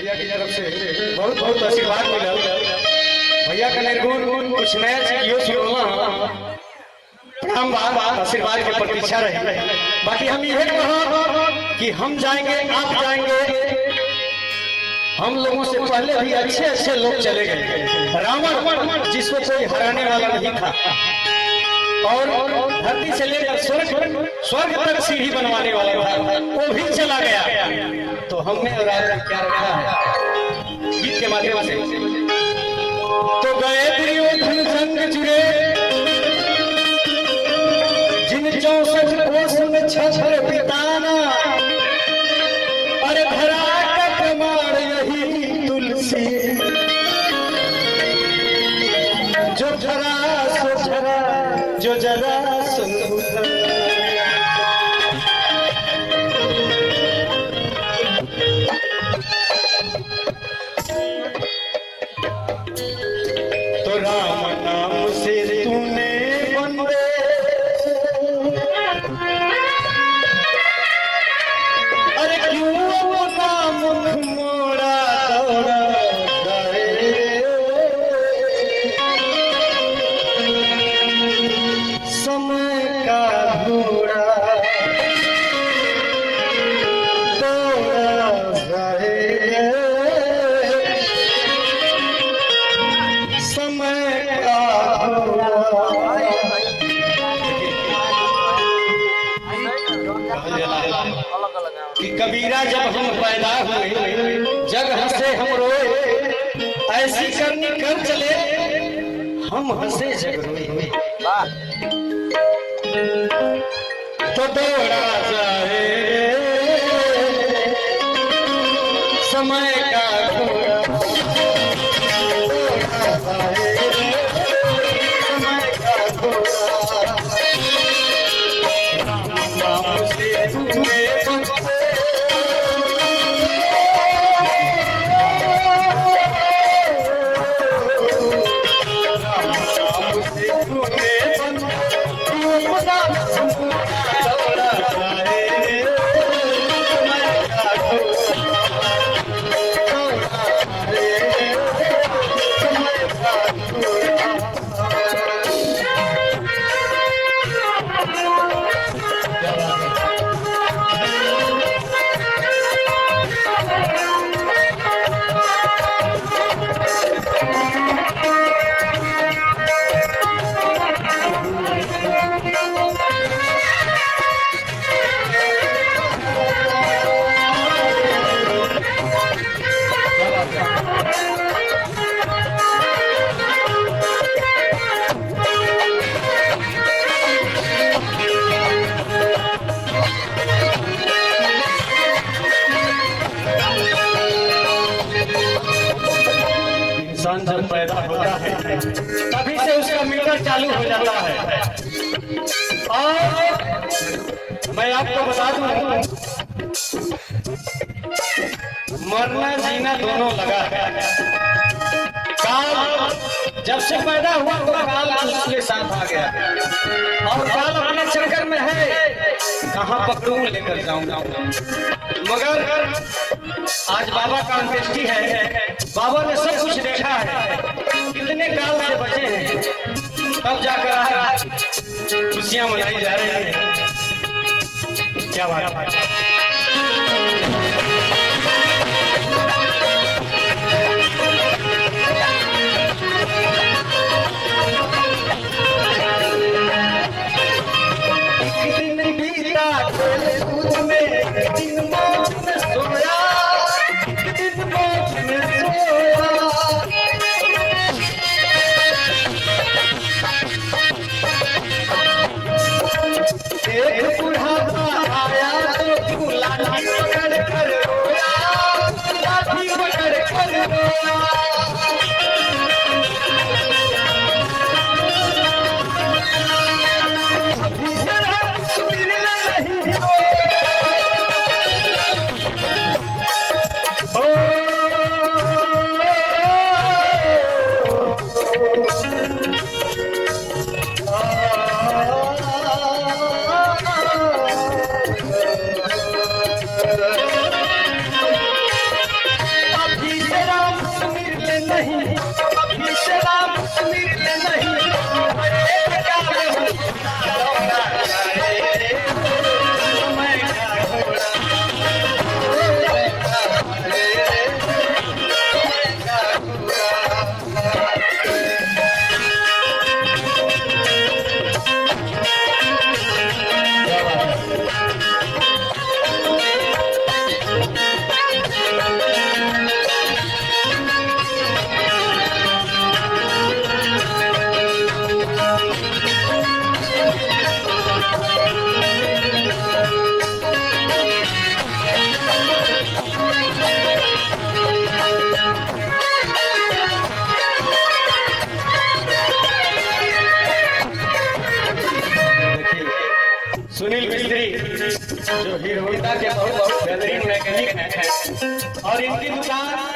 भैया की तरफ से बहुत बहुत आशीर्वाद मिला। भैया का निर्गुण कुछ नया चीजों सुनना प्रणाम आशीर्वाद की प्रतीक्षा रही। बाकी हम ये कहा कि हम जाएंगे आप जाएंगे, हम लोगों से पहले भी अच्छे अच्छे लोग चले गए। रावण जिसको कोई हराने वाला नहीं था और धरती से लेकर स्वर्ग तक सीढ़ी बनवाने वाला था, वो भी चला गया। तो हमने और आज क्या रखा है गीत के माध्यम से। तो गए दुर्योधन संग जुड़े जिन 64 कोस में छछर पिताना, अरे धरा का प्रमाण यही तुलसी, जो धरा सो धरा जो जरा सुन। तो राम नाम से तूने बंदे अरे क्यों अपना मुख मोड़ा दौड़ा समय का घोड़ा दौड़ा जाए, समय का घोड़ा। कि कबीरा जब हम पैदा हुए जग हंसे हम रोए, ऐसी करनी कर चले हम हंसे जग रोए। तो दौड़ा जाए समय का घोड़ा, दौड़ा जाए समय का घोड़ा। नाम से तूने इंसान जब पैदा होता है तभी से उसका मीटर चालू हो जाता है। और मैं आपको बता दूं मरना जीना दोनों लगा है। काल जब से पैदा हुआ काल उसके साथ आ गया और काल अपने चक्कर में है, कहाँ पकड़ूं लेकर जाऊं। मगर आज बाबा का अंत्येष्टि है, बाबा ने सब कुछ देखा है, कितने काल से बचे हैं, तब जाकर खुशियां मनाई जा रही है। क्या बात है। एक बुढ़ापा आया तो सुनील मिस्त्री जो हीरोइना के बहुत बहुत बेहतरीन मैकेनिक हैं और इनकी दुकान